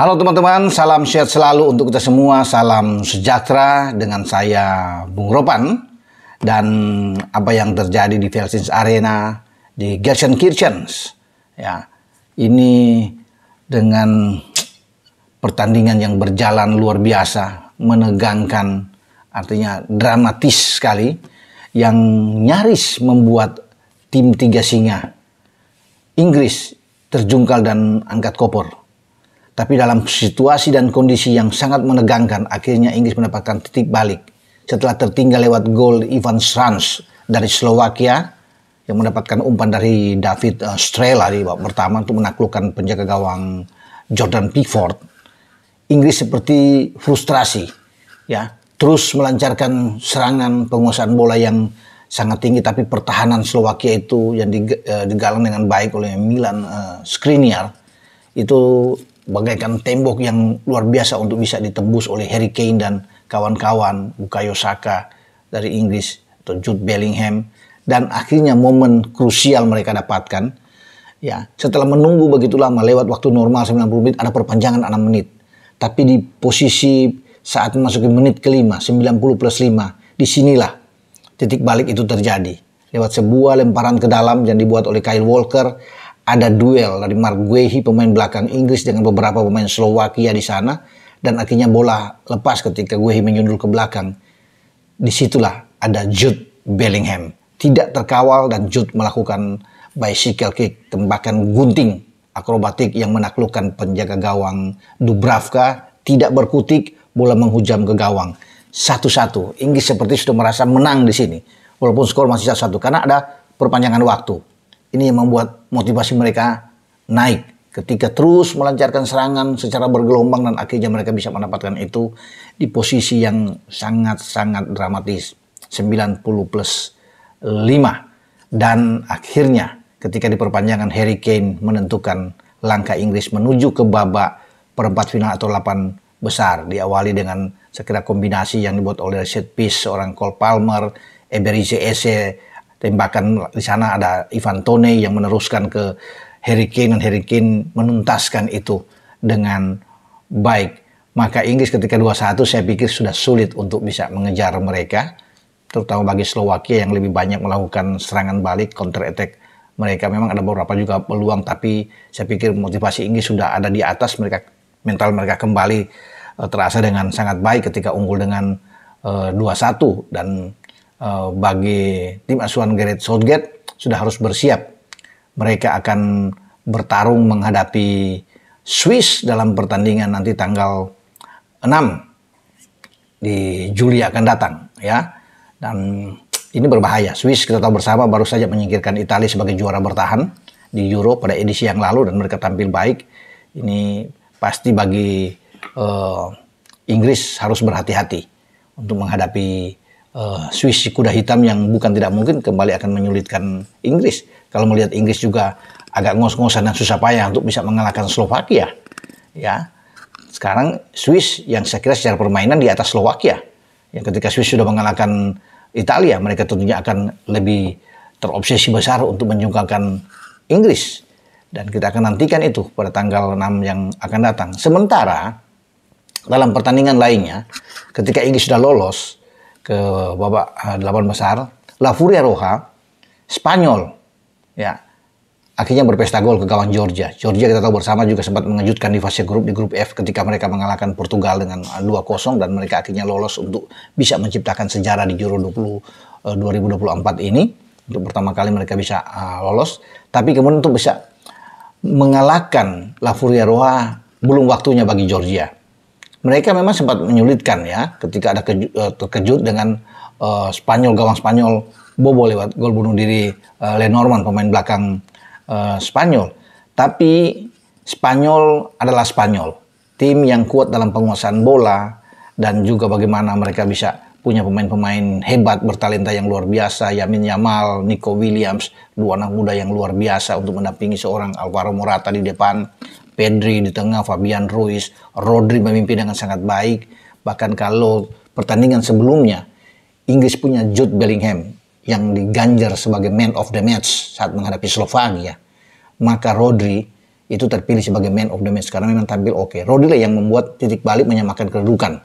Halo teman-teman, salam sehat selalu untuk kita semua, salam sejahtera dengan saya Bung Ropan. Dan apa yang terjadi di Veltins Arena, di Gelsenkirchen, ya, ini dengan pertandingan yang berjalan luar biasa, menegangkan, artinya dramatis sekali, yang nyaris membuat tim tiga singa Inggris terjungkal dan angkat kopor. Tapi dalam situasi dan kondisi yang sangat menegangkan, akhirnya Inggris mendapatkan titik balik. Setelah tertinggal lewat gol Ivan Šranc dari Slovakia, yang mendapatkan umpan dari David Strela di babak pertama untuk menaklukkan penjaga gawang Jordan Pickford. Inggris seperti frustrasi, ya, terus melancarkan serangan penguasaan bola yang sangat tinggi, tapi pertahanan Slovakia itu yang digalang dengan baik oleh Milan Skriniar itu bagaikan tembok yang luar biasa untuk bisa ditembus oleh Harry Kane dan kawan-kawan, Bukayo Saka dari Inggris atau Jude Bellingham, dan akhirnya momen krusial mereka dapatkan. Ya, setelah menunggu begitu lama, lewat waktu normal 90 menit, ada perpanjangan 6 menit. Tapi di posisi saat memasuki menit kelima, 90 plus 5, disinilah titik balik itu terjadi. Lewat sebuah lemparan ke dalam yang dibuat oleh Kyle Walker, ada duel dari Mark Guehi, pemain belakang Inggris, dengan beberapa pemain Slovakia di sana, dan akhirnya bola lepas ketika Guehi menyundul ke belakang. Disitulah ada Jude Bellingham, tidak terkawal, dan Jude melakukan bicycle kick, tembakan gunting akrobatik yang menaklukkan penjaga gawang Dubravka, tidak berkutik, bola menghujam ke gawang. 1-1, Inggris seperti sudah merasa menang di sini, walaupun skor masih 1-1 karena ada perpanjangan waktu. Ini yang membuat motivasi mereka naik ketika terus melancarkan serangan secara bergelombang, dan akhirnya mereka bisa mendapatkan itu di posisi yang sangat-sangat dramatis, 90 plus 5. Dan akhirnya ketika di perpanjangan Harry Kane menentukan langkah Inggris menuju ke babak perempat final atau 8 besar. Diawali dengan sekira kombinasi yang dibuat oleh set piece seorang Cole Palmer, Eberechi Eze. Tembakan di sana ada Ivan Toney yang meneruskan ke Harry Kane, dan Harry Kane menuntaskan itu dengan baik. Maka Inggris ketika 2-1 saya pikir sudah sulit untuk bisa mengejar mereka, terutama bagi Slovakia yang lebih banyak melakukan serangan balik, counter attack mereka. Memang ada beberapa juga peluang, tapi saya pikir motivasi Inggris sudah ada di atas mereka, mental mereka kembali terasa dengan sangat baik ketika unggul dengan 2-1, dan bagi tim asuhan Gareth Southgate sudah harus bersiap. Mereka akan bertarung menghadapi Swiss dalam pertandingan nanti tanggal 6 di Juli akan datang, ya. Dan ini berbahaya. Swiss kita tahu bersama baru saja menyingkirkan Italia sebagai juara bertahan di Euro pada edisi yang lalu, dan mereka tampil baik. Ini pasti bagi Inggris harus berhati-hati untuk menghadapi Swiss, kuda hitam yang bukan tidak mungkin kembali akan menyulitkan Inggris. Kalau melihat Inggris juga agak ngos-ngosan dan susah payah untuk bisa mengalahkan Slovakia, ya. Sekarang Swiss yang saya kira secara permainan di atas Slovakia. Yang ketika Swiss sudah mengalahkan Italia, mereka tentunya akan lebih terobsesi besar untuk menyungkalkan Inggris. Dan kita akan nantikan itu pada tanggal 6 yang akan datang. Sementara dalam pertandingan lainnya, ketika Inggris sudah lolos ke babak 8 besar, La Furia Roja, Spanyol, ya, akhirnya berpesta gol ke gawang Georgia. Georgia kita tahu bersama juga sempat mengejutkan di fase grup, di grup F, ketika mereka mengalahkan Portugal dengan 2-0, dan mereka akhirnya lolos untuk bisa menciptakan sejarah di Euro 2024 ini. Untuk pertama kali mereka bisa lolos, tapi kemudian untuk bisa mengalahkan La Furia Roja belum waktunya bagi Georgia. Mereka memang sempat menyulitkan, ya, ketika ada terkejut dengan Spanyol, gawang Spanyol bobo lewat gol bunuh diri Lenormand, pemain belakang Spanyol. Tapi Spanyol adalah Spanyol, tim yang kuat dalam penguasaan bola, dan juga bagaimana mereka bisa punya pemain-pemain hebat bertalenta yang luar biasa, Lamine Yamal, Nico Williams, dua anak muda yang luar biasa untuk mendampingi seorang Alvaro Morata di depan, Pedri di tengah, Fabian Ruiz, Rodri memimpin dengan sangat baik. Bahkan kalau pertandingan sebelumnya Inggris punya Jude Bellingham yang diganjar sebagai man of the match saat menghadapi Slovakia, maka Rodri itu terpilih sebagai man of the match karena memang tampil oke. Rodri yang membuat titik balik menyamakan kedudukan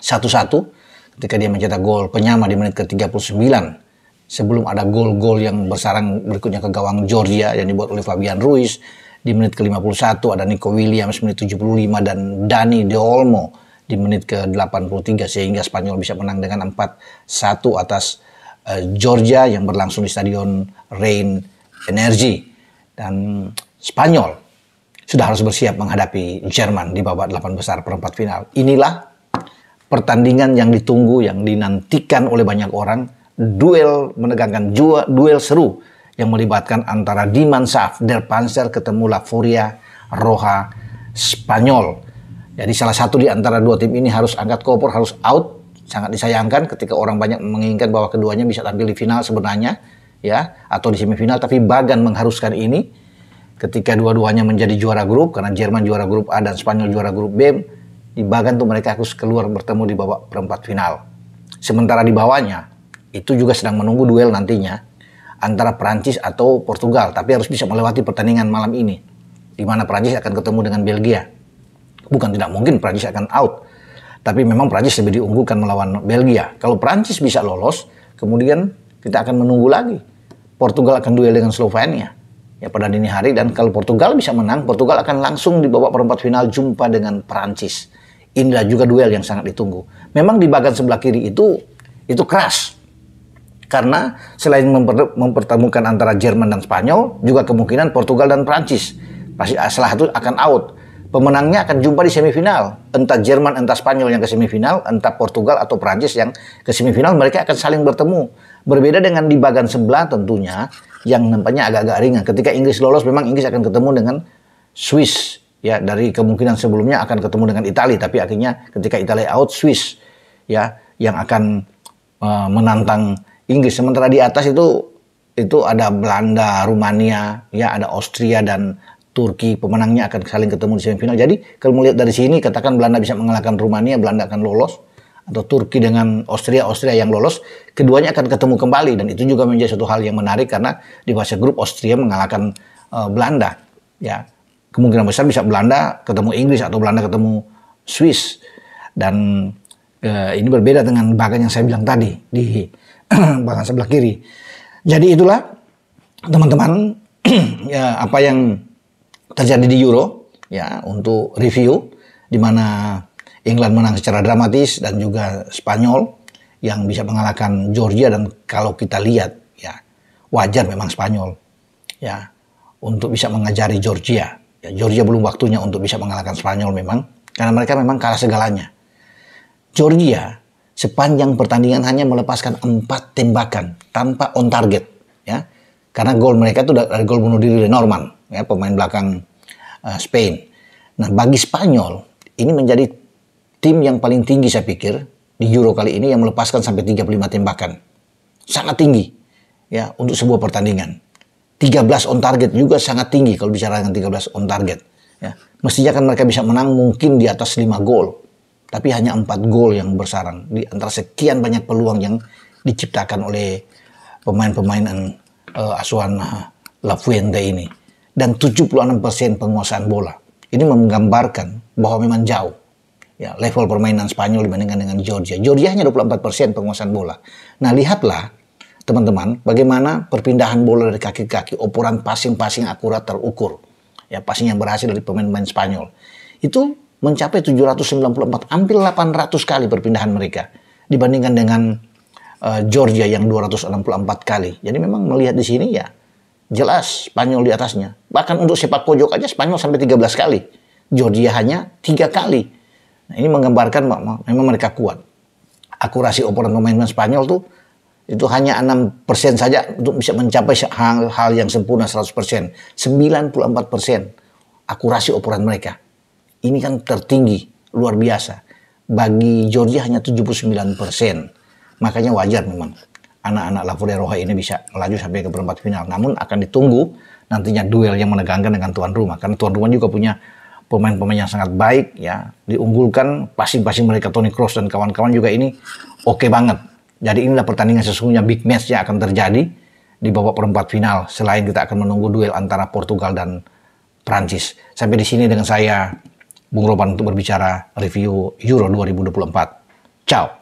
1-1 ketika dia mencetak gol penyama di menit ke-39 sebelum ada gol-gol yang bersarang berikutnya ke gawang Georgia yang dibuat oleh Fabian Ruiz. Di menit ke-51 ada Nico Williams menit 75 dan Dani De Olmo di menit ke-83 sehingga Spanyol bisa menang dengan 4-1 atas Georgia yang berlangsung di Stadion Rhein Energy. Dan Spanyol sudah harus bersiap menghadapi Jerman di babak 8 besar perempat final. Inilah pertandingan yang ditunggu, yang dinantikan oleh banyak orang. Duel menegangkan, duel seru yang melibatkan antara Die Mannschaft Der Panzer ketemu La Furia Roja Spanyol. Jadi salah satu di antara dua tim ini harus angkat koper, harus out. Sangat disayangkan ketika orang banyak menginginkan bahwa keduanya bisa tampil di final sebenarnya, ya, atau di semifinal. Tapi Bagan mengharuskan ini ketika dua-duanya menjadi juara grup, karena Jerman juara grup A dan Spanyol juara grup B. Di Bagan tuh mereka harus keluar bertemu di babak perempat final. Sementara di bawahnya itu juga sedang menunggu duel nantinya antara Prancis atau Portugal, tapi harus bisa melewati pertandingan malam ini, di mana Prancis akan ketemu dengan Belgia. Bukan tidak mungkin Prancis akan out, tapi memang Prancis lebih diunggulkan melawan Belgia. Kalau Prancis bisa lolos, kemudian kita akan menunggu lagi. Portugal akan duel dengan Slovenia ya pada dini hari, dan kalau Portugal bisa menang, Portugal akan langsung di babak perempat final jumpa dengan Prancis. Inilah juga duel yang sangat ditunggu. Memang di bagian sebelah kiri itu keras. Karena selain mempertemukan antara Jerman dan Spanyol, juga kemungkinan Portugal dan Prancis. Pasti salah satu akan out. Pemenangnya akan jumpa di semifinal. Entah Jerman, entah Spanyol yang ke semifinal, entah Portugal atau Prancis yang ke semifinal, mereka akan saling bertemu. Berbeda dengan di bagian sebelah tentunya, yang nampaknya agak-agak ringan. Ketika Inggris lolos, memang Inggris akan ketemu dengan Swiss. Ya, dari kemungkinan sebelumnya akan ketemu dengan Italia, tapi akhirnya ketika Italia out, Swiss ya yang akan menantang Inggris. Sementara di atas itu ada Belanda, Rumania, ya ada Austria dan Turki. Pemenangnya akan saling ketemu di semifinal. Jadi kalau melihat dari sini, katakan Belanda bisa mengalahkan Rumania, Belanda akan lolos. Atau Turki dengan Austria yang lolos. Keduanya akan ketemu kembali. Dan itu juga menjadi satu hal yang menarik karena di fase grup Austria mengalahkan Belanda. Ya, kemungkinan besar bisa Belanda ketemu Inggris atau Belanda ketemu Swiss. Dan ini berbeda dengan bagian yang saya bilang tadi di bagian sebelah kiri. Jadi itulah teman-teman ya apa yang terjadi di Euro ya untuk review, di mana England menang secara dramatis dan juga Spanyol yang bisa mengalahkan Georgia. Dan kalau kita lihat ya wajar memang Spanyol ya untuk bisa mengajari Georgia. Ya, Georgia belum waktunya untuk bisa mengalahkan Spanyol memang karena mereka memang kalah segalanya. Georgia sepanjang pertandingan hanya melepaskan 4 tembakan tanpa on target ya. Karena gol mereka itu dari gol bunuh diri Norman ya, pemain belakang Spain. Nah, bagi Spanyol ini menjadi tim yang paling tinggi saya pikir di Euro kali ini yang melepaskan sampai 35 tembakan. Sangat tinggi ya untuk sebuah pertandingan. 13 on target juga sangat tinggi kalau bicara dengan 13 on target ya. Mestinya kan mereka bisa menang mungkin di atas 5 gol. Tapi hanya 4 gol yang bersarang di antara sekian banyak peluang yang diciptakan oleh pemain-pemain asuhan La Fuente ini. Dan 76% penguasaan bola. Ini menggambarkan bahwa memang jauh ya level permainan Spanyol dibandingkan dengan Georgia. Georgia hanya 24% penguasaan bola. Nah, lihatlah teman-teman bagaimana perpindahan bola dari kaki ke kaki, operan passing akurat terukur. Ya, passing yang berhasil dari pemain-pemain Spanyol. Itu mencapai 794, hampir 800 kali perpindahan mereka dibandingkan dengan Georgia yang 264 kali. Jadi memang melihat di sini ya jelas Spanyol di atasnya. Bahkan untuk sepak pojok aja Spanyol sampai 13 kali. Georgia hanya 3 kali. Nah, ini menggambarkan memang mereka kuat. Akurasi operan pemain Spanyol tuh itu hanya 6% saja untuk bisa mencapai hal yang sempurna 100%. 94% akurasi operan mereka. Ini kan tertinggi, luar biasa. Bagi Georgia hanya 79%. Makanya wajar memang anak-anak La Furia Roja ini bisa melaju sampai ke perempat final. Namun akan ditunggu nantinya duel yang menegangkan dengan tuan rumah. Karena tuan rumah juga punya pemain-pemain yang sangat baik. Ya, diunggulkan passing-passing mereka Toni Kroos dan kawan-kawan juga ini oke banget. Jadi inilah pertandingan sesungguhnya big match yang akan terjadi di babak perempat final. Selain kita akan menunggu duel antara Portugal dan Prancis. Sampai di sini dengan saya, Bung Ropan, untuk berbicara review Euro 2024. Ciao.